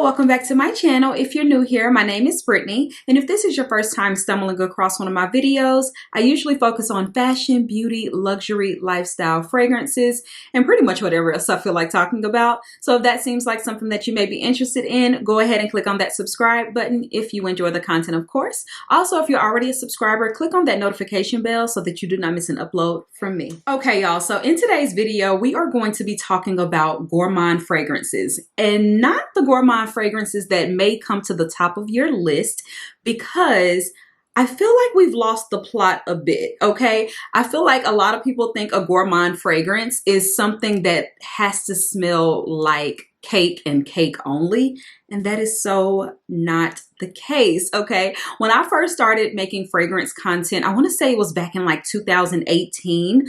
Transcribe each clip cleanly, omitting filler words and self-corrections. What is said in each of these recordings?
Hello, welcome back to my channel. If you're new here, my name is Brittany, and if this is your first time stumbling across one of my videos, I usually focus on fashion, beauty, luxury, lifestyle, fragrances, and pretty much whatever else I feel like talking about. So if that seems like something that you may be interested in, go ahead and click on that subscribe button if you enjoy the content, of course. Also, if you're already a subscriber, click on that notification bell so that you do not miss an upload from me. Okay, y'all, so in today's video, we are going to be talking about gourmand fragrances, and not the gourmand fragrances that may come to the top of your list, because I feel like we've lost the plot a bit, okay? I feel like a lot of people think a gourmand fragrance is something that has to smell like cake and cake only, and that is so not the case, okay? When I first started making fragrance content, I want to say it was back in like 2018,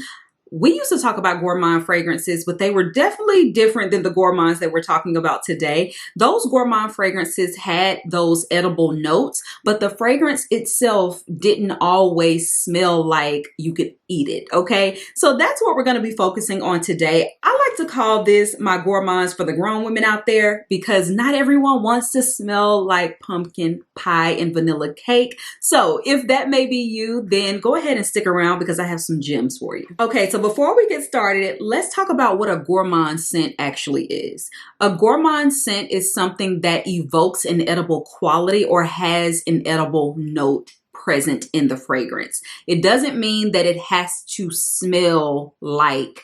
we used to talk about gourmand fragrances, but they were definitely different than the gourmands that we're talking about today. Those gourmand fragrances had those edible notes, but the fragrance itself didn't always smell like you could eat it, okay? So that's what we're going to be focusing on today. I like to call this my gourmands for the grown women out there, because not everyone wants to smell like pumpkin pie and vanilla cake. So if that may be you, then go ahead and stick around because I have some gems for you. Okay, so before we get started, let's talk about what a gourmand scent actually is. A gourmand scent is something that evokes an edible quality or has an edible note present in the fragrance. It doesn't mean that it has to smell like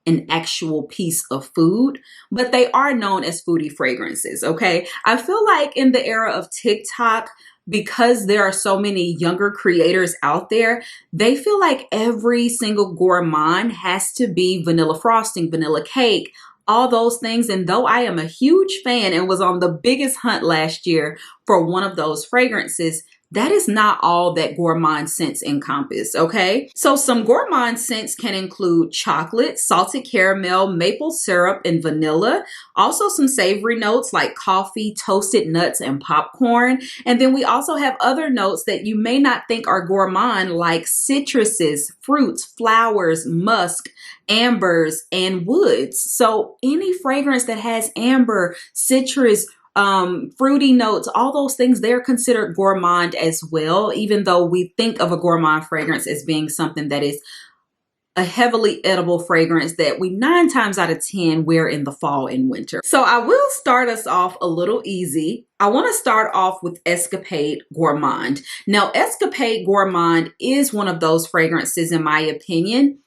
an actual piece of food, but they are known as foodie fragrances, okay? I feel like in the era of TikTok, because there are so many younger creators out there, they feel like every single gourmand has to be vanilla frosting, vanilla cake, all those things. And though I am a huge fan and was on the biggest hunt last year for one of those fragrances, that is not all that gourmand scents encompass, okay? So some gourmand scents can include chocolate, salted caramel, maple syrup, and vanilla. Also some savory notes like coffee, toasted nuts, and popcorn. And then we also have other notes that you may not think are gourmand, like citruses, fruits, flowers, musk, ambers, and woods. So any fragrance that has amber, citrus, fruity notes, all those things, they're considered gourmand as well, even though we think of a gourmand fragrance as being something that is a heavily edible fragrance that we 9 times out of 10 wear in the fall and winter. So I will start us off a little easy. I want to start off with Escapade Gourmand. Now, Escapade Gourmand is one of those fragrances, in my opinion,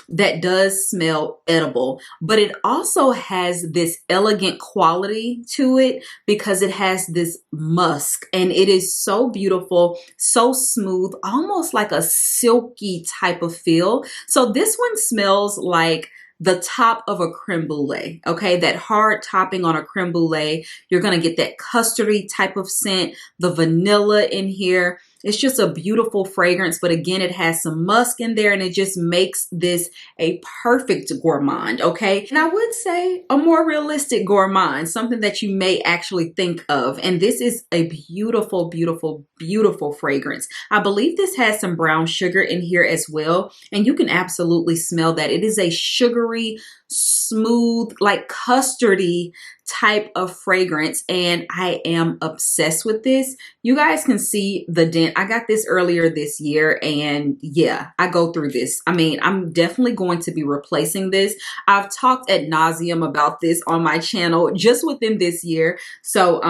that does smell edible, but it also has this elegant quality to it because it has this musk, and it is so beautiful, so smooth, almost like a silky type of feel. So this one smells like the top of a creme brulee, okay? That hard topping on a creme brulee. You're gonna get that custardy type of scent, the vanilla in here. It's just a beautiful fragrance, but again, it has some musk in there, and it just makes this a perfect gourmand, okay? And I would say a more realistic gourmand, something that you may actually think of. And this is a beautiful, beautiful, beautiful fragrance. I believe this has some brown sugar in here as well, and you can absolutely smell that. It is a sugary, smooth, like custardy type of fragrance, and I am obsessed with this. You guys can see the dent. I got this earlier this year, and yeah, I go through this. I mean, I'm definitely going to be replacing this. I've talked ad nauseum about this on my channel just within this year. So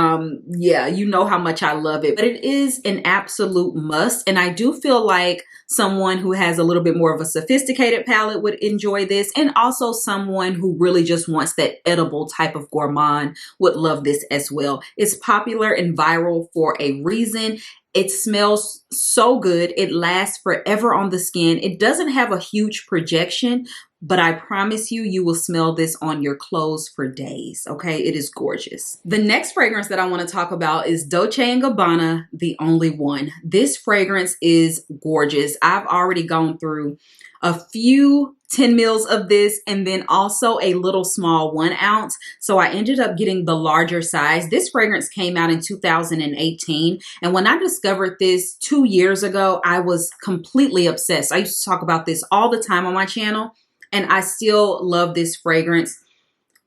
yeah, you know how much I love it, but it is an absolute must. And I do feel like someone who has a little bit more of a sophisticated palate would enjoy this, and also someone who really just wants that edible type of gourmand would love this as well. It's popular and viral for a reason. It smells so good. It lasts forever on the skin. It doesn't have a huge projection, but I promise you, you will smell this on your clothes for days, okay? It is gorgeous. The next fragrance that I want to talk about is Dolce Gabbana, The Only One. This fragrance is gorgeous. I've already gone through a few 10 mils of this, and then also a little small 1 ounce. So I ended up getting the larger size. This fragrance came out in 2018. And when I discovered this 2 years ago, I was completely obsessed. I used to talk about this all the time on my channel, and I still love this fragrance.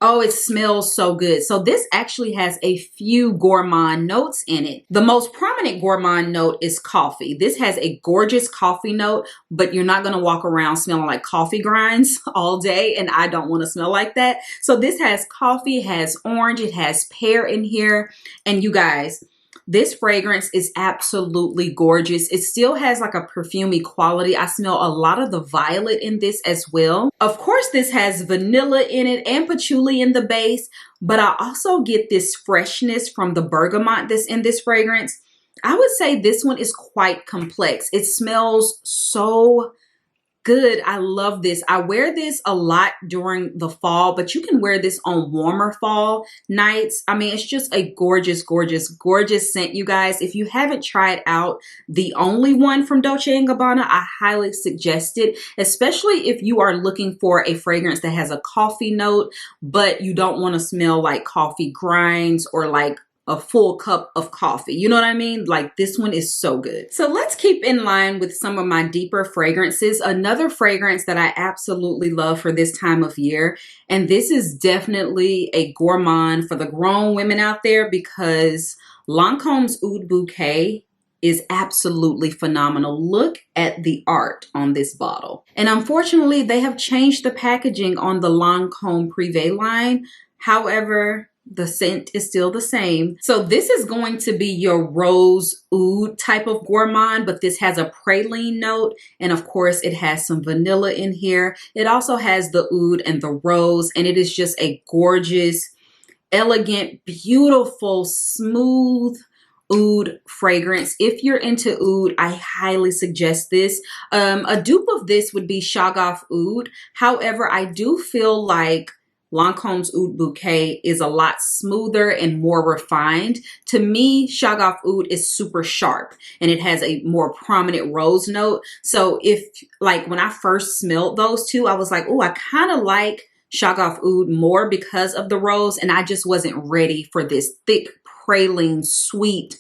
Oh, it smells so good. So this actually has a few gourmand notes in it. The most prominent gourmand note is coffee. This has a gorgeous coffee note, but you're not going to walk around smelling like coffee grinds all day, and I don't want to smell like that. So this has coffee, it has orange, it has pear in here, and you guys, this fragrance is absolutely gorgeous. It still has like a perfumey quality. I smell a lot of the violet in this as well. Of course, this has vanilla in it and patchouli in the base, but I also get this freshness from the bergamot that's in this fragrance. I would say this one is quite complex. It smells so good. I love this. I wear this a lot during the fall, but you can wear this on warmer fall nights. I mean, it's just a gorgeous, gorgeous, gorgeous scent, you guys. If you haven't tried out the only one from Dolce & Gabbana, I highly suggest it, especially if you are looking for a fragrance that has a coffee note, but you don't want to smell like coffee grinds or like a full cup of coffee. You know what I mean? Like, this one is so good. So let's keep in line with some of my deeper fragrances. Another fragrance that I absolutely love for this time of year, and this is definitely a gourmand for the grown women out there, because Lancome's UD Bouquet is absolutely phenomenal. Look at the art on this bottle. And unfortunately, they have changed the packaging on the Lancome Privé line. However, the scent is still the same. So this is going to be your rose oud type of gourmand, but this has a praline note. And of course, it has some vanilla in here. It also has the oud and the rose, and it is just a gorgeous, elegant, beautiful, smooth oud fragrance. If you're into oud, I highly suggest this. A dupe of this would be Shagaf Oud. However, I do feel like Lancome's UD Bouquet is a lot smoother and more refined. To me, Shagaf Oud is super sharp and it has a more prominent rose note. So if, like, when I first smelled those two, I was like, oh, I kind of like Shagaf Oud more because of the rose, and I just wasn't ready for this thick, praline, sweet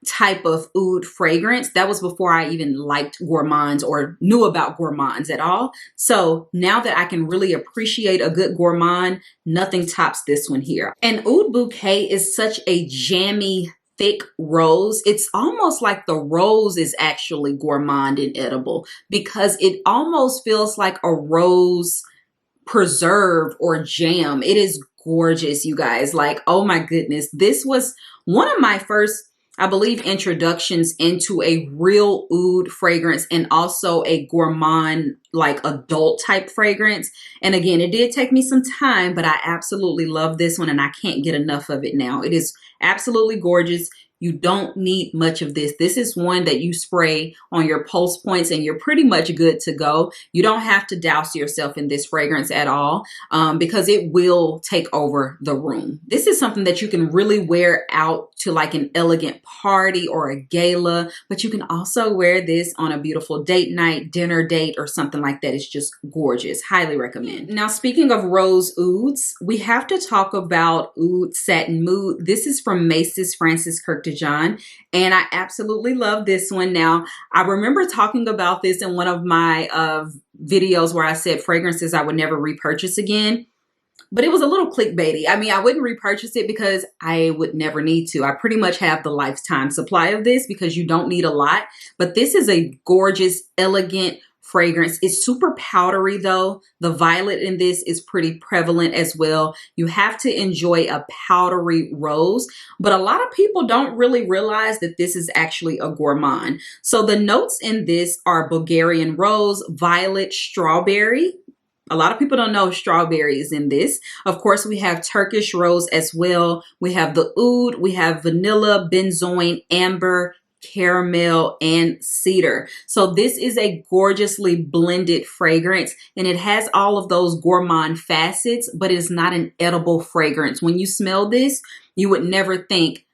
type of oud fragrance. That was before I even liked gourmands or knew about gourmands at all. So now that I can really appreciate a good gourmand, nothing tops this one here. And UD Bouquet is such a jammy, thick rose. It's almost like the rose is actually gourmand and edible, because it almost feels like a rose preserve or jam. It is gorgeous, you guys. Like, oh my goodness. This was one of my first, I believe, introductions into a real oud fragrance and also a gourmand, like adult type fragrance. And again, it did take me some time, but I absolutely love this one and I can't get enough of it now. It is absolutely gorgeous. You don't need much of this. This is one that you spray on your pulse points and you're pretty much good to go. You don't have to douse yourself in this fragrance at all, because it will take over the room. This is something that you can really wear out to like an elegant party or a gala, but you can also wear this on a beautiful date night, dinner date, or something like that. It's just gorgeous. Highly recommend. Now, speaking of rose ouds, we have to talk about Oud Satin Mood. This is from Macy's Francis Kirk John, and I absolutely love this one. Now, I remember talking about this in one of my videos where I said fragrances I would never repurchase again, but it was a little clickbaity. I mean, I wouldn't repurchase it because I would never need to. I pretty much have the lifetime supply of this because you don't need a lot, but this is a gorgeous, elegant fragrance. It's super powdery though. The violet in this is pretty prevalent as well. You have to enjoy a powdery rose, but a lot of people don't really realize that this is actually a gourmand. So the notes in this are Bulgarian rose, violet, strawberry. A lot of people don't know strawberry is in this. Of course, we have Turkish rose as well. We have the oud, we have vanilla, benzoin, amber, caramel, and cedar. So this is a gorgeously blended fragrance, and it has all of those gourmand facets, but it's not an edible fragrance. When you smell this, you would never think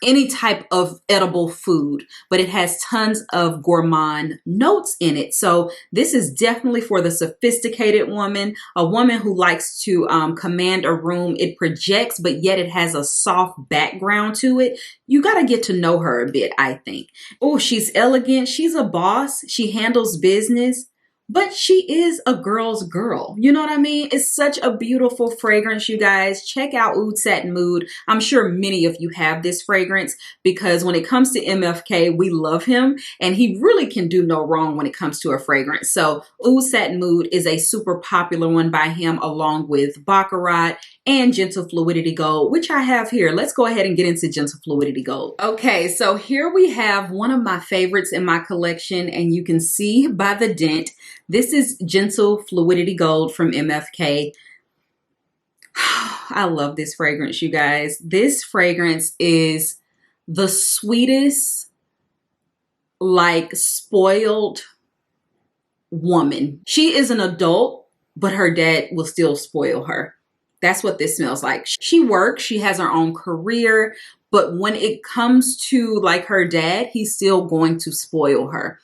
any type of edible food, but it has tons of gourmand notes in it. So this is definitely for the sophisticated woman, a woman who likes to command a room. It projects, but yet it has a soft background to it. You got to get to know her a bit, I think. Oh, she's elegant. She's a boss. She handles business, but she is a girl's girl. You know what I mean? It's such a beautiful fragrance, you guys. Check out Oud Satin Mood. I'm sure many of you have this fragrance because when it comes to MFK, we love him and he really can do no wrong when it comes to a fragrance. So Oud Satin Mood is a super popular one by him along with Baccarat and Gentle Fluidity Gold, which I have here. Let's go ahead and get into Gentle Fluidity Gold. Okay, so here we have one of my favorites in my collection, and you can see by the dent, this is Gentle Fluidity Gold from MFK. I love this fragrance, you guys. This fragrance is the sweetest, like spoiled woman. She is an adult, but her dad will still spoil her. That's what this smells like. She works, she has her own career, but when it comes to like her dad, he's still going to spoil her.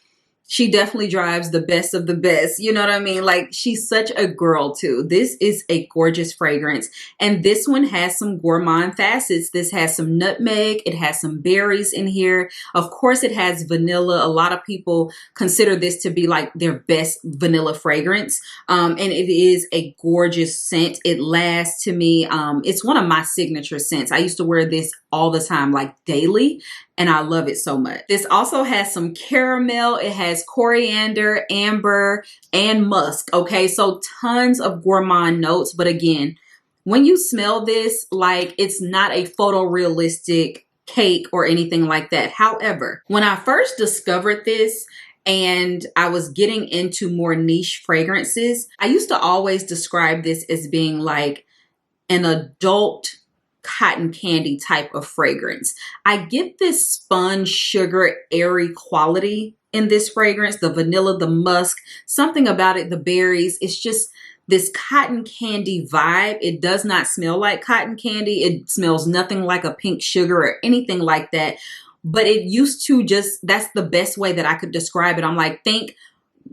She definitely drives the best of the best. You know what I mean? Like, she's such a girl too. This is a gorgeous fragrance. And this one has some gourmand facets. This has some nutmeg. It has some berries in here. Of course, it has vanilla. A lot of people consider this to be like their best vanilla fragrance. And it is a gorgeous scent. It lasts to me. It's one of my signature scents. I used to wear this all the time, like daily. And I love it so much. This also has some caramel. It has coriander, amber, and musk. Okay, so tons of gourmand notes. But again, when you smell this, like, it's not a photorealistic cake or anything like that. However, when I first discovered this and I was getting into more niche fragrances, I used to always describe this as being like an adult cotton candy type of fragrance. I get this sponge, sugar, airy quality in this fragrance. The vanilla, the musk, something about it, the berries. It's just this cotton candy vibe. It does not smell like cotton candy. It smells nothing like a pink sugar or anything like that. But it used to just, that's the best way that I could describe it. I'm like, think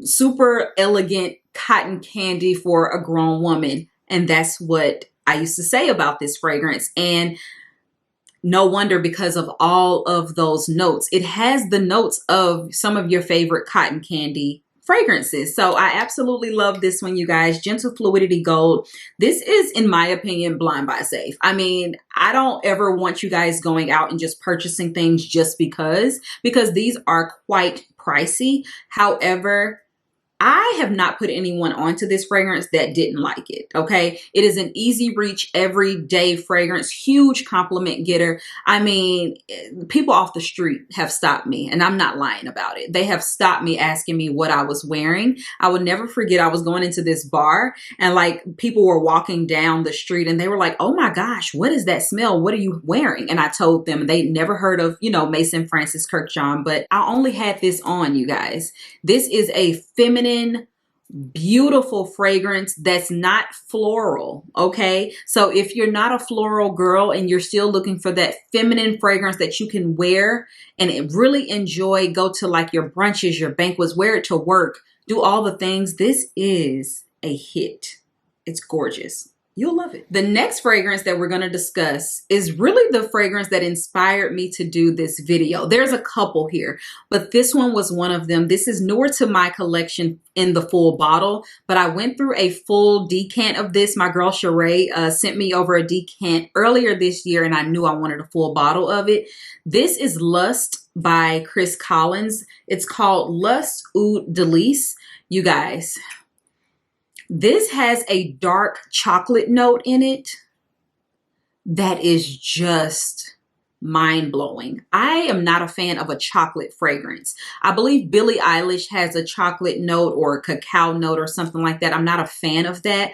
super elegant cotton candy for a grown woman. And that's what I used to say about this fragrance. And no wonder, because of all of those notes. It has the notes of some of your favorite cotton candy fragrances. So I absolutely love this one, you guys. Gentle Fluidity Gold. This is, in my opinion, blind buy safe. I mean, I don't ever want you guys going out and just purchasing things just because these are quite pricey. However, I have not put anyone onto this fragrance that didn't like it, okay? It is an easy reach, everyday fragrance, huge compliment getter. I mean, people off the street have stopped me, and I'm not lying about it. They have stopped me asking me what I was wearing. I would never forget, I was going into this bar, and like people were walking down the street, and they were like, oh my gosh, what is that smell? What are you wearing? And I told them, and they'd never heard of, you know, Mason Francis Kirkjohn, but I only had this on, you guys. This is a feminine, beautiful fragrance that's not floral, okay? So if you're not a floral girl and you're still looking for that feminine fragrance that you can wear and really enjoy, go to like your brunches, your banquets, wear it to work, do all the things, this is a hit. It's gorgeous. You'll love it. The next fragrance that we're going to discuss is really the fragrance that inspired me to do this video. There's a couple here, but this one was one of them. This is newer to my collection in the full bottle, but I went through a full decant of this. My girl Sheree sent me over a decant earlier this year, and I knew I wanted a full bottle of it. This is Lust by Chris Collins. It's called Lust Oud Delice. You guys, this has a dark chocolate note in it that is just mind-blowing. I am not a fan of a chocolate fragrance. I believe Billie Eilish has a chocolate note or a cacao note or something like that. I'm not a fan of that.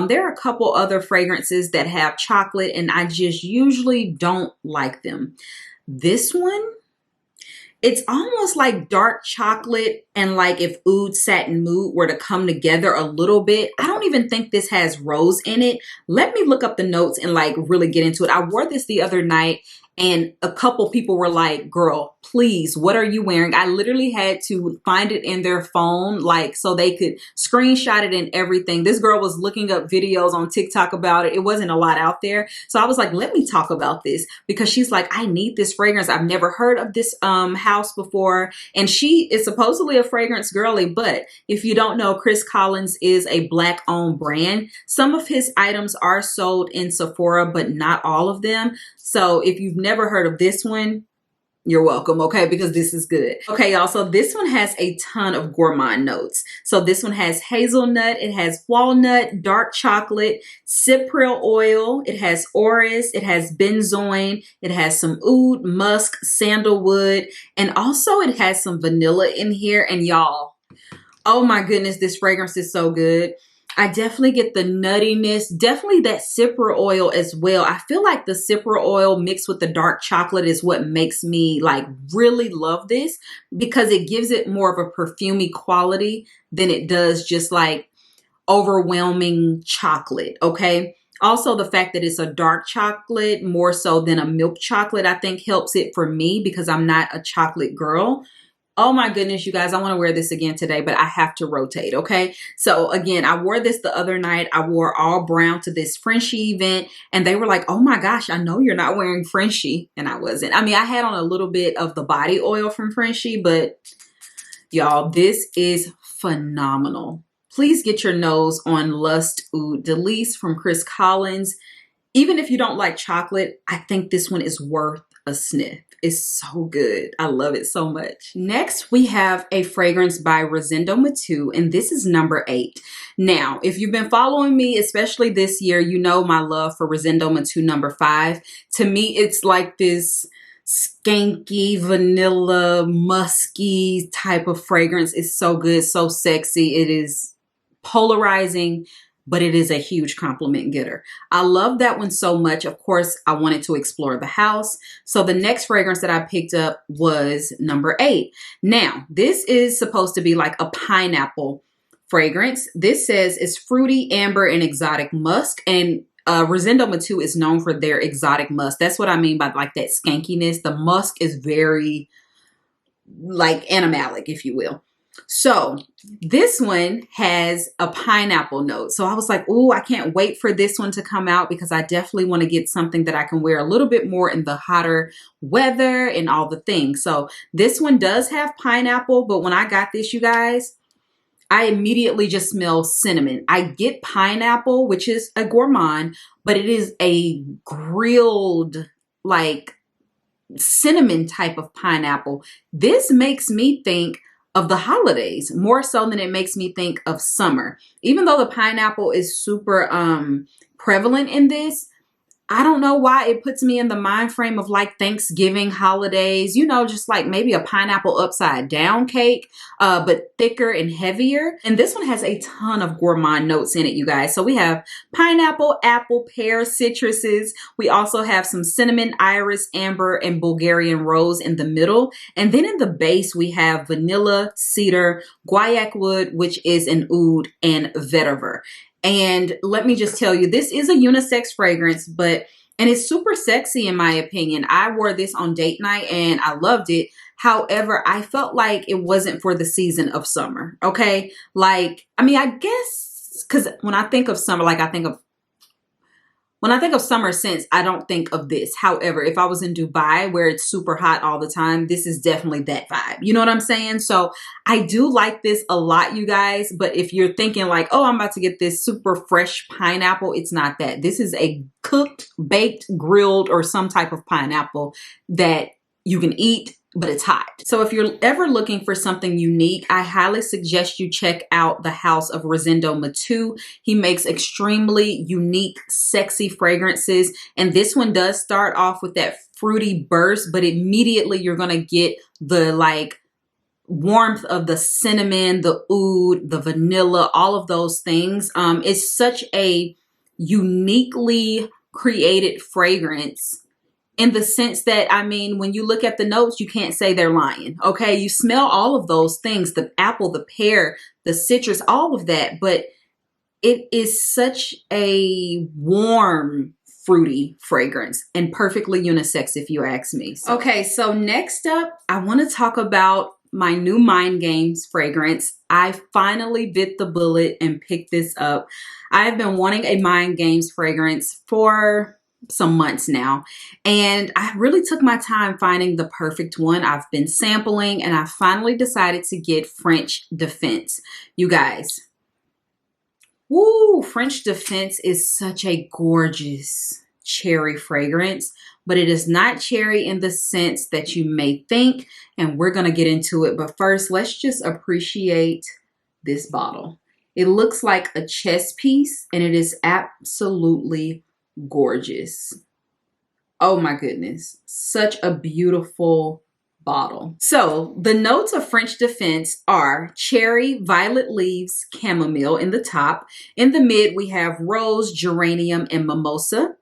There are a couple other fragrances that have chocolate, and I just usually don't like them. This one, it's almost like dark chocolate and like if Oud Satin Mood were to come together a little bit. I don't even think this has rose in it. Let me look up the notes and like really get into it. I wore this the other night And a couple people were like, girl, please, what are you wearing? I literally had to find it in their phone, like, so they could screenshot it and everything. This girl was looking up videos on TikTok about it. It wasn't a lot out there. So I was like, let me talk about this, because she's like, I need this fragrance. I've never heard of this house before. And she is supposedly a fragrance girly, but if you don't know, Chris Collins is a Black owned brand. Some of his items are sold in Sephora, but not all of them. So if you've never heard of this one, you're welcome, okay? Because this is good. Okay, y'all, so this one has a ton of gourmand notes. So this one has hazelnut, it has walnut, dark chocolate, cypriol oil, it has orris, it has benzoin, it has some oud, musk, sandalwood, and also it has some vanilla in here. And y'all, oh my goodness, this fragrance is so good. I definitely get the nuttiness, definitely that cypriol oil as well. I feel like the cypriol oil mixed with the dark chocolate is what makes me like really love this, because it gives it more of a perfumey quality than it does just like overwhelming chocolate, okay? Also, the fact that it's a dark chocolate more so than a milk chocolate, I think helps it for me, because I'm not a chocolate girl. Oh my goodness, you guys, I want to wear this again today, but I have to rotate, okay? So again, I wore this the other night. I wore all brown to this Frenchie event, and they were like, oh my gosh, I know you're not wearing Frenchie. And I wasn't. I mean, I had on a little bit of the body oil from Frenchie, but y'all, this is phenomenal. Please get your nose on Lust Oud de Lease from Chris Collins. Even if you don't like chocolate, I think this one is worth a sniff. It's so good. I love it so much. Next, we have a fragrance by Rosendo Matu, and this is number 8. Now, if you've been following me, especially this year, you know my love for Rosendo Matu number 5. To me, it's like this skanky, vanilla, musky type of fragrance. It's so good, so sexy. It is polarizing, but it is a huge compliment getter. I love that one so much. Of course, I wanted to explore the house. So the next fragrance that I picked up was number 8. Now, this is supposed to be like a pineapple fragrance. This says it's fruity, amber, and exotic musk. And Rosendo Matu is known for their exotic musk. That's what I mean by like that skankiness. The musk is very like animalic, if you will. So this one has a pineapple note. So I was like, oh, I can't wait for this one to come out, because I definitely want to get something that I can wear a little bit more in the hotter weather and all the things. So this one does have pineapple, but when I got this, you guys, I immediately just smell cinnamon. I get pineapple, which is a gourmand, but it is a grilled, like cinnamon type of pineapple. This makes me think of the holidays more so than it makes me think of summer. Even though the pineapple is super prevalent in this, I don't know why it puts me in the mind frame of like Thanksgiving, holidays, you know, just like maybe a pineapple upside down cake, but thicker and heavier. And this one has a ton of gourmand notes in it, you guys. So we have pineapple, apple, pear, citruses. We also have some cinnamon, iris, amber, and Bulgarian rose in the middle. And then in the base, we have vanilla, cedar, guaiac wood, which is an oud, and vetiver. And let me just tell you, this is a unisex fragrance, and it's super sexy in my opinion. I wore this on date night and I loved it. However, I felt like it wasn't for the season of summer. Okay. Like, I mean, I guess, cause when I think of summer, like when I think of summer scents, I don't think of this. However, if I was in Dubai where it's super hot all the time, this is definitely that vibe. You know what I'm saying? So I do like this a lot, you guys. But if you're thinking like, oh, I'm about to get this super fresh pineapple, it's not that. This is a cooked, baked, grilled, or some type of pineapple that you can eat, but it's hot. So if you're ever looking for something unique, I highly suggest you check out the house of Rosendo Matu. He makes extremely unique, sexy fragrances. And this one does start off with that fruity burst, but immediately you're going to get the like warmth of the cinnamon, the oud, the vanilla, all of those things. It's such a uniquely created fragrance, in the sense that, I mean, when you look at the notes, you can't say they're lying. Okay. You smell all of those things, the apple, the pear, the citrus, all of that. But it is such a warm fruity fragrance and perfectly unisex if you ask me. Okay, so next up, I want to talk about my new Mind Games fragrance. I finally bit the bullet and picked this up. I've been wanting a Mind Games fragrance for some months now, and I really took my time finding the perfect one. I've been sampling and I finally decided to get French Defense. You guys, woo, French Defense is such a gorgeous cherry fragrance, but it is not cherry in the sense that you may think, and we're going to get into it. But first, let's just appreciate this bottle. It looks like a chess piece, and it is absolutely gorgeous. Oh my goodness, such a beautiful bottle. So the notes of French Defense are cherry, violet leaves, chamomile in the top. In the mid, we have rose, geranium, and mimosa.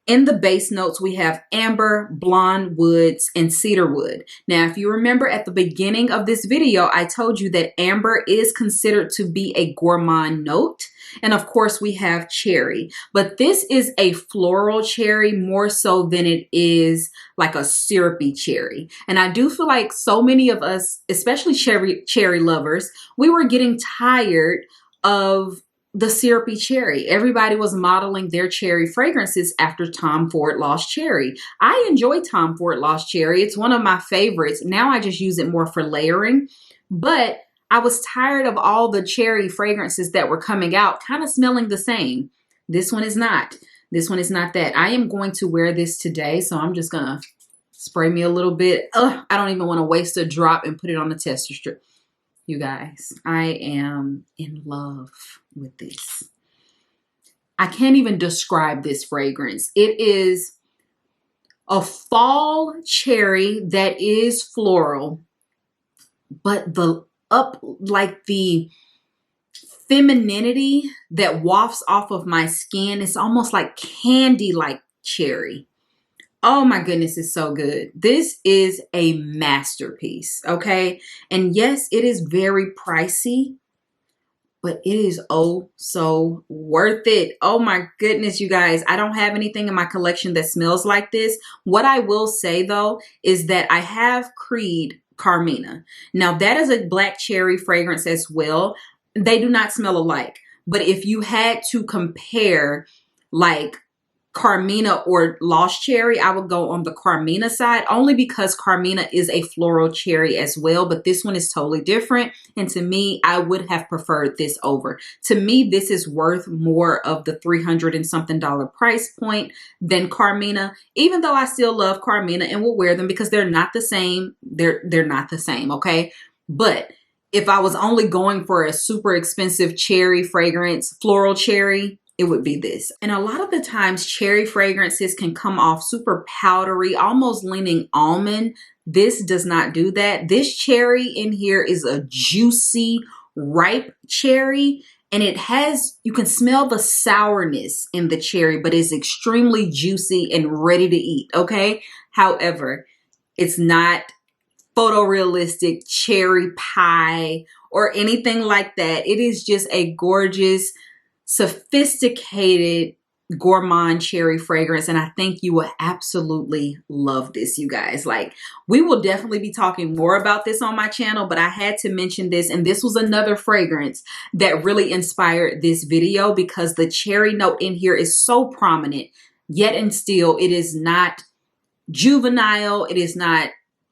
In the base notes, we have amber, blonde woods, and cedar wood. Now, if you remember at the beginning of this video, I told you that amber is considered to be a gourmand note. And of course, we have cherry. But this is a floral cherry more so than it is like a syrupy cherry. And I do feel like so many of us, especially cherry lovers, we were getting tired of the syrupy cherry. Everybody was modeling their cherry fragrances after Tom Ford Lost Cherry. I enjoy Tom Ford Lost Cherry. It's one of my favorites. Now I just use it more for layering, but I was tired of all the cherry fragrances that were coming out kind of smelling the same. This one is not. This one is not that. I am going to wear this today, so I'm just gonna spray me a little bit. I don't even want to waste a drop and put it on the tester strip. You guys, I am in love with this. I can't even describe this fragrance. It is a fall cherry that is floral, but the femininity that wafts off of my skin, it's almost like candy-like cherry. Oh my goodness, it's so good. This is a masterpiece, okay? And yes, it is very pricey, but it is oh so worth it. Oh my goodness, you guys. I don't have anything in my collection that smells like this. What I will say though is that I have Creed Carmina. Now that is a black cherry fragrance as well. They do not smell alike, but if you had to compare like Carmina or Lost Cherry, I would go on the Carmina side only because Carmina is a floral cherry as well, but this one is totally different. And to me, I would have preferred this over. To me, this is worth more of the $300 and something price point than Carmina, even though I still love Carmina and will wear them because they're not the same. They're not the same, okay? But if I was only going for a super expensive cherry fragrance, floral cherry, it would be this. And a lot of the times cherry fragrances can come off super powdery, almost leaning almond. This does not do that. This cherry in here is a juicy, ripe cherry. And it has, you can smell the sourness in the cherry, but it's extremely juicy and ready to eat, okay? However, it's not photorealistic cherry pie or anything like that. It is just a gorgeous, sophisticated gourmand cherry fragrance, and I think you will absolutely love this, you guys. Like, we will definitely be talking more about this on my channel, but I had to mention this, and this was another fragrance that really inspired this video because the cherry note in here is so prominent, yet and still it is not juvenile, it is not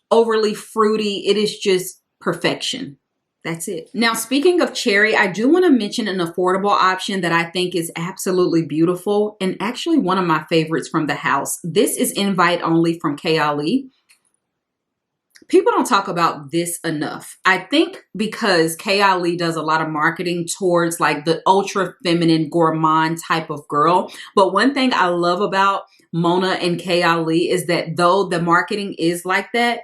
overly fruity, it is just perfection. That's it. Now, speaking of cherry, I do want to mention an affordable option that I think is absolutely beautiful and actually one of my favorites from the house. This is Invite Only from Kayali. People don't talk about this enough. I think because Kayali does a lot of marketing towards like the ultra feminine gourmand type of girl. But one thing I love about Mona and Kayali is that though the marketing is like that,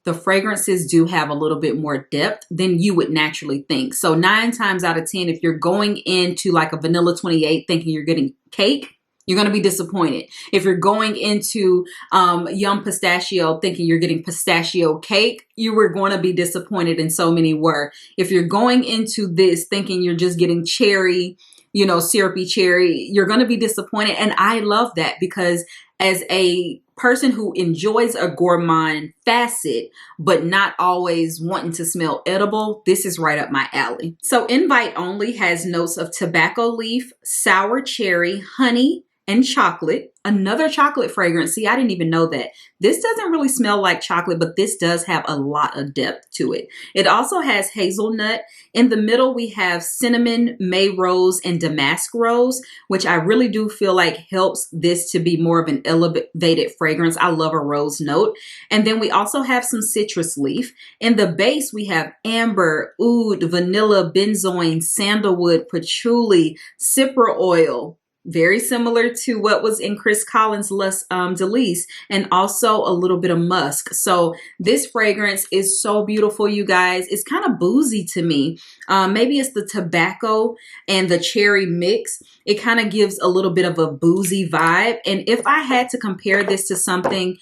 the fragrances do have a little bit more depth than you would naturally think. So 9 times out of 10, if you're going into like a Vanilla 28 thinking you're getting cake, you're going to be disappointed. If you're going into Yum Pistachio thinking you're getting pistachio cake, you were going to be disappointed, and so many were. If you're going into this thinking you're just getting cherry, you know, syrupy cherry, you're going to be disappointed. And I love that because as a person who enjoys a gourmand facet, but not always wanting to smell edible, this is right up my alley. So Invite Only has notes of tobacco leaf, sour cherry, honey, and chocolate. Another chocolate fragrance. See, I didn't even know that. This doesn't really smell like chocolate, but this does have a lot of depth to it. It also has hazelnut. In the middle, we have cinnamon, May rose, and damask rose, which I really do feel like helps this to be more of an elevated fragrance. I love a rose note. And then we also have some citrus leaf. In the base, we have amber, oud, vanilla, benzoin, sandalwood, patchouli, cypre oil, very similar to what was in Chris Collins' Lease, and also a little bit of musk. So this fragrance is so beautiful, you guys. It's kind of boozy to me. Maybe it's the tobacco and the cherry mix. It kind of gives a little bit of a boozy vibe. And if I had to compare this to something,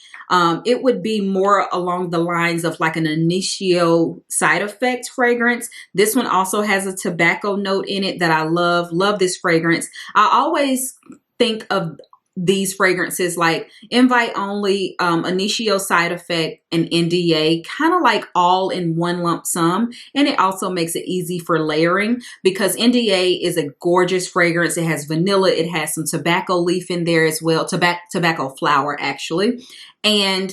it would be more along the lines of like an Initio side effect fragrance. This one also has a tobacco note in it that I love. Love this fragrance. I always think of these fragrances like Invite Only, Initio side effect, and NDA kind of like all in one lump sum. And it also makes it easy for layering because NDA is a gorgeous fragrance. It has vanilla. It has some tobacco leaf in there as well. Tobacco flower, actually. And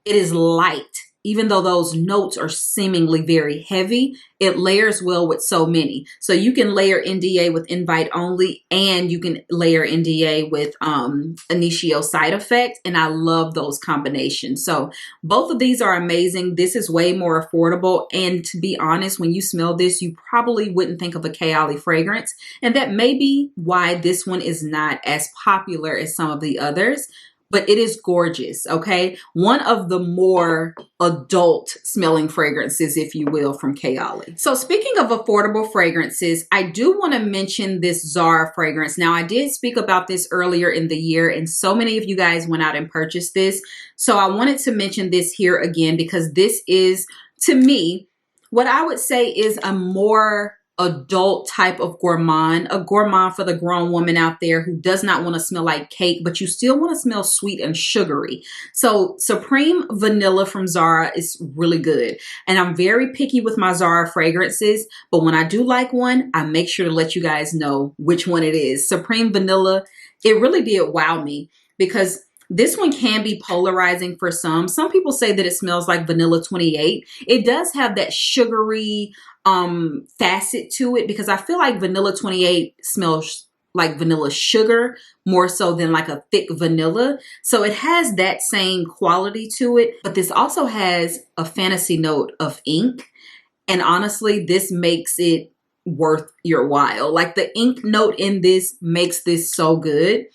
it is light. Even though those notes are seemingly very heavy, it layers well with so many. So you can layer NDA with Invite Only, and you can layer NDA with Initio side effect. And I love those combinations. So both of these are amazing. This is way more affordable. And to be honest, when you smell this, you probably wouldn't think of a Kayali fragrance. And that may be why this one is not as popular as some of the others. But it is gorgeous, okay? One of the more adult smelling fragrances, if you will, from Kayali. So speaking of affordable fragrances, I do want to mention this Zara fragrance. Now, I did speak about this earlier in the year, and so many of you guys went out and purchased this. So I wanted to mention this here again because this is, to me, what I would say is a more adult type of gourmand, a gourmand for the grown woman out there who does not want to smell like cake, but you still want to smell sweet and sugary. So Supreme Vanilla from Zara is really good. And I'm very picky with my Zara fragrances, but when I do like one, I make sure to let you guys know which one it is. Supreme Vanilla, it really did wow me because this one can be polarizing for some. Some people say that it smells like Vanilla 28. It does have that sugary facet to it because I feel like Vanilla 28 smells like vanilla sugar more so than like a thick vanilla. So it has that same quality to it, but this also has a fantasy note of ink. And honestly, this makes it worth your while. Like the ink note in this makes this so good.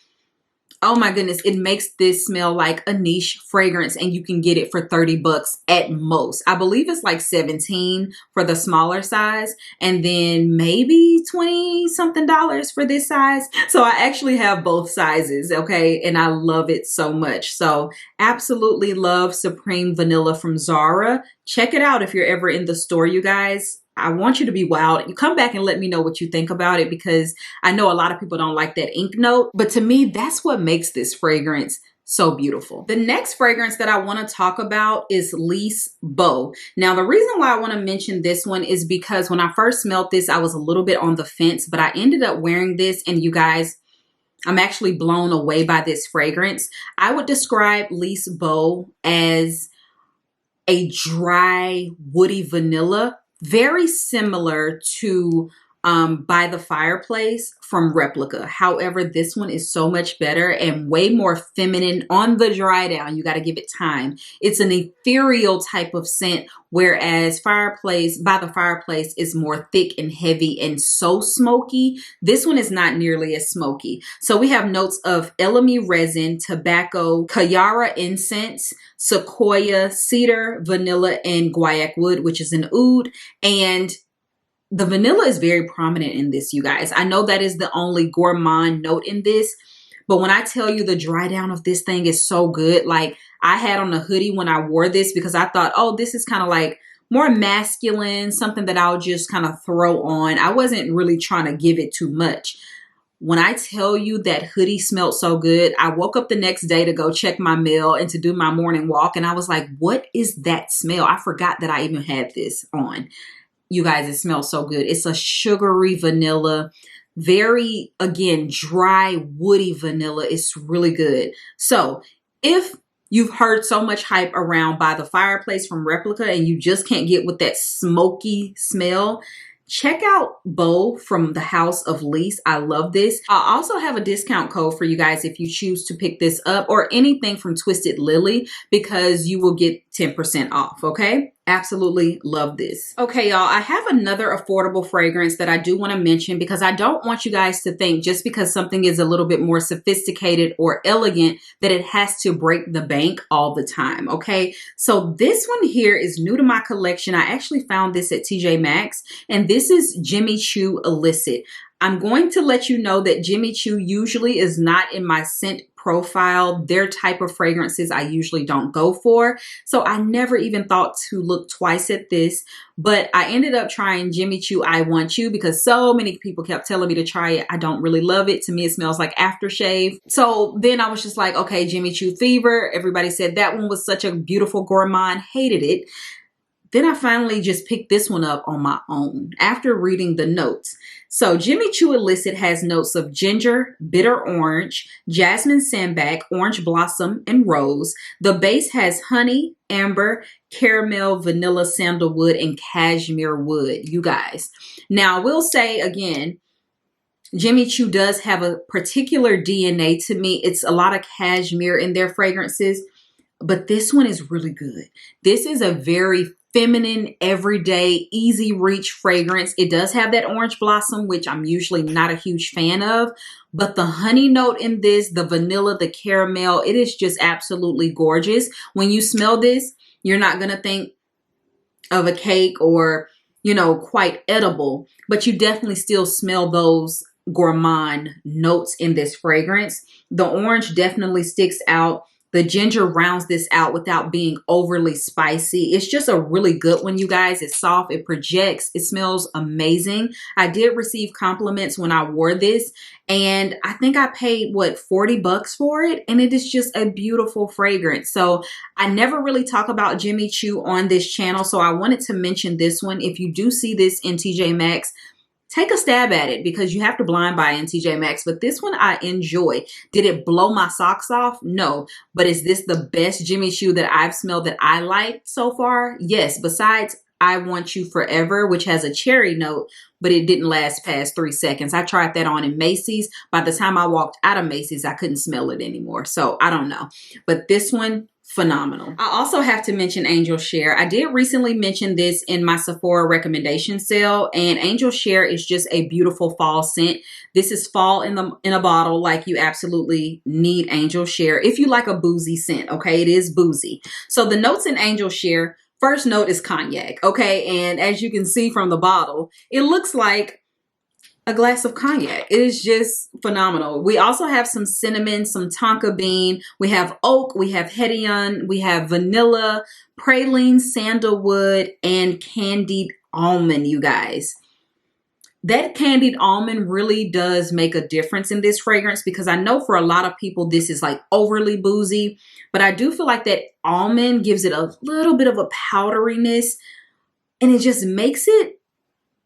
Oh my goodness, it makes this smell like a niche fragrance and you can get it for 30 bucks at most. I believe it's like 17 for the smaller size and then maybe 20 something dollars for this size. So I actually have both sizes, okay? And I love it so much. So absolutely love Supreme Vanilla from Zara. Check it out if you're ever in the store, you guys. I want you to be wowed. You come back and let me know what you think about it because I know a lot of people don't like that ink note, but to me, that's what makes this fragrance so beautiful. The next fragrance that I want to talk about is Lease Bow. Now, the reason why I want to mention this one is because when I first smelled this, I was a little bit on the fence, but I ended up wearing this and you guys, I'm actually blown away by this fragrance. I would describe Lease Bow as a dry, woody vanilla, very similar to By the Fireplace from Replica. However, this one is so much better and way more feminine on the dry down. You got to give it time. It's an ethereal type of scent, whereas By the Fireplace is more thick and heavy and so smoky. This one is not nearly as smoky. So we have notes of elemi resin, tobacco, Kayara incense, sequoia, cedar, vanilla, and guaiac wood, which is an oud. And the vanilla is very prominent in this, you guys. I know that is the only gourmand note in this, but when I tell you the dry down of this thing is so good, like I had on a hoodie when I wore this because I thought, oh, this is kind of like more masculine, something that I'll just kind of throw on. I wasn't really trying to give it too much. When I tell you that hoodie smelled so good, I woke up the next day to go check my mail and to do my morning walk. And I was like, what is that smell? I forgot that I even had this on. You guys, it smells so good. It's a sugary vanilla, very, again, dry, woody vanilla. It's really good. So if you've heard so much hype around By the Fireplace from Replica and you just can't get with that smoky smell, check out Bow from the House of Lease. I love this. I also have a discount code for you guys if you choose to pick this up, or anything from Twisted Lily, because you will get 10% off, okay? Absolutely love this. Okay, y'all, I have another affordable fragrance that I do want to mention, because I don't want you guys to think just because something is a little bit more sophisticated or elegant that it has to break the bank all the time, okay? So this one here is new to my collection. I actually found this at TJ Maxx, and this is Jimmy Choo Elicit. I'm going to let you know that Jimmy Choo usually is not in my scent profile. Their type of fragrances I usually don't go for. So I never even thought to look twice at this, but I ended up trying Jimmy Choo I Want You because so many people kept telling me to try it. I don't really love it. To me, it smells like aftershave. So then I was just like, okay, Jimmy Choo Fever. Everybody said that one was such a beautiful gourmand, hated it. Then I finally just picked this one up on my own after reading the notes. So Jimmy Choo Elicit has notes of ginger, bitter orange, jasmine sambac, orange blossom, and rose. The base has honey, amber, caramel, vanilla, sandalwood, and cashmere wood, you guys. Now, I will say again, Jimmy Choo does have a particular DNA to me. It's a lot of cashmere in their fragrances, but this one is really good. This is a very feminine, everyday, easy reach fragrance. It does have that orange blossom, which I'm usually not a huge fan of, but the honey note in this, the vanilla, the caramel, it is just absolutely gorgeous. When you smell this, you're not going to think of a cake or, you know, quite edible, but you definitely still smell those gourmand notes in this fragrance. The orange definitely sticks out. The ginger rounds this out without being overly spicy. It's just a really good one, you guys. It's soft, it projects, it smells amazing. I did receive compliments when I wore this, and I think I paid, what, 40 bucks for it? And it is just a beautiful fragrance. So I never really talk about Jimmy Choo on this channel, so I wanted to mention this one. If you do see this in TJ Maxx, take a stab at it, because you have to blind buy in TJ Maxx. But this one I enjoy. Did it blow my socks off? No. But is this the best Jimmy Choo that I've smelled that I like so far? Yes. Besides I Want You Forever, which has a cherry note, but it didn't last past 3 seconds. I tried that on in Macy's. By the time I walked out of Macy's, I couldn't smell it anymore. So I don't know. But this one, phenomenal. I also have to mention Angel Share. I did recently mention this in my Sephora recommendation sale, and Angel Share is just a beautiful fall scent. This is fall in a bottle. Like, you absolutely need Angel Share if you like a boozy scent. Okay, it is boozy. So the notes in Angel Share, first note is cognac. Okay, and as you can see from the bottle, it looks like a glass of cognac. It is just phenomenal. We also have some cinnamon, some tonka bean. We have oak, we have hedion, we have vanilla, praline, sandalwood, and candied almond, you guys. That candied almond really does make a difference in this fragrance, because I know for a lot of people this is like overly boozy, but I do feel like that almond gives it a little bit of a powderiness, and it just makes it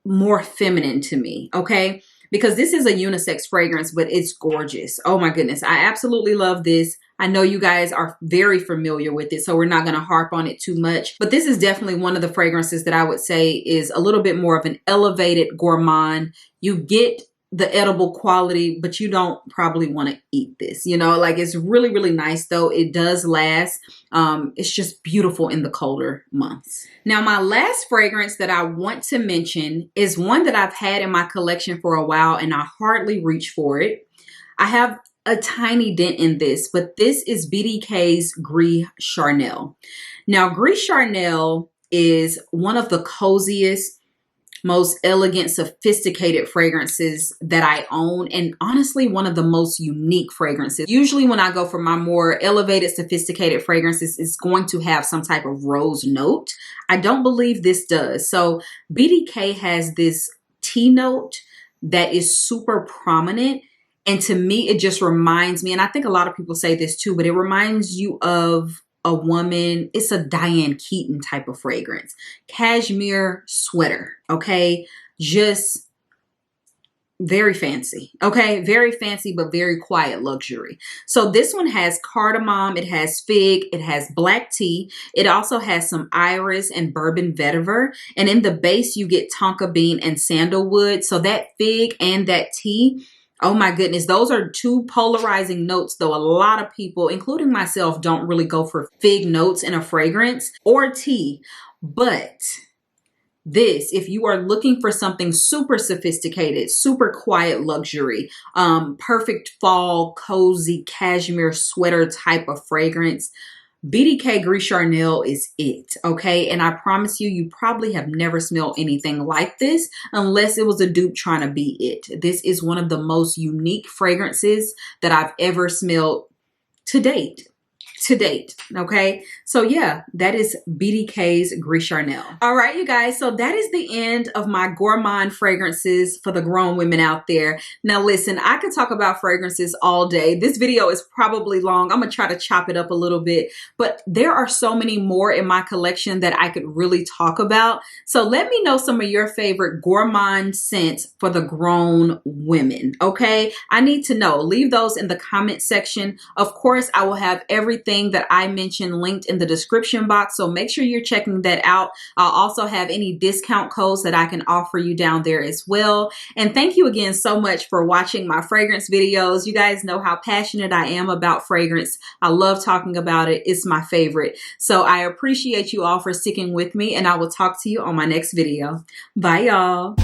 more feminine to me, okay? Because this is a unisex fragrance, but it's gorgeous. Oh my goodness, I absolutely love this. I know you guys are very familiar with it, so we're not going to harp on it too much. But this is definitely one of the fragrances that I would say is a little bit more of an elevated gourmand. You get the edible quality, but you don't probably want to eat this. You know, like, it's really, really nice though. It does last. It's just beautiful in the colder months. Now, my last fragrance that I want to mention is one that I've had in my collection for a while, and I hardly reach for it. I have a tiny dent in this, but this is BDK's Gris Charnel. Now, Gris Charnel is one of the coziest, most elegant, sophisticated fragrances that I own, and honestly one of the most unique fragrances. Usually when I go for my more elevated, sophisticated fragrances, it's going to have some type of rose note. I don't believe this does. So BDK has this tea note that is super prominent, And to me, it just reminds me, and I think a lot of people say this too, but it reminds you of a woman. It's a Diane Keaton type of fragrance. Cashmere sweater, okay? Just very fancy, okay? Very fancy, but very quiet luxury. So this one has cardamom, it has fig, it has black tea. It also has some iris and bourbon vetiver. And in the base, you get tonka bean and sandalwood. So that fig and that tea, oh my goodness, those are two polarizing notes, though a lot of people, including myself, don't really go for fig notes in a fragrance or tea. But this, if you are looking for something super sophisticated, super quiet luxury, perfect fall, cozy cashmere sweater type of fragrance, BDK Gris Charnel is it, okay? And I promise you, you probably have never smelled anything like this unless it was a dupe trying to be it. This is one of the most unique fragrances that I've ever smelled to date. Okay? So yeah, that is BDK's Gris Charnel. All right, you guys, so that is the end of my gourmand fragrances for the grown women out there. Now listen, I could talk about fragrances all day. This video is probably long. I'm gonna try to chop it up a little bit, but there are so many more in my collection that I could really talk about. So let me know some of your favorite gourmand scents for the grown women, okay? I need to know. Leave those in the comment section. Of course, I will have everything that I mentioned linked in the description box, so make sure you're checking that out. I'll also have any discount codes that I can offer you down there as well. And thank you again so much for watching my fragrance videos. You guys know how passionate I am about fragrance. I love talking about it. It's my favorite. So I appreciate you all for sticking with me, and I will talk to you on my next video. Bye, y'all.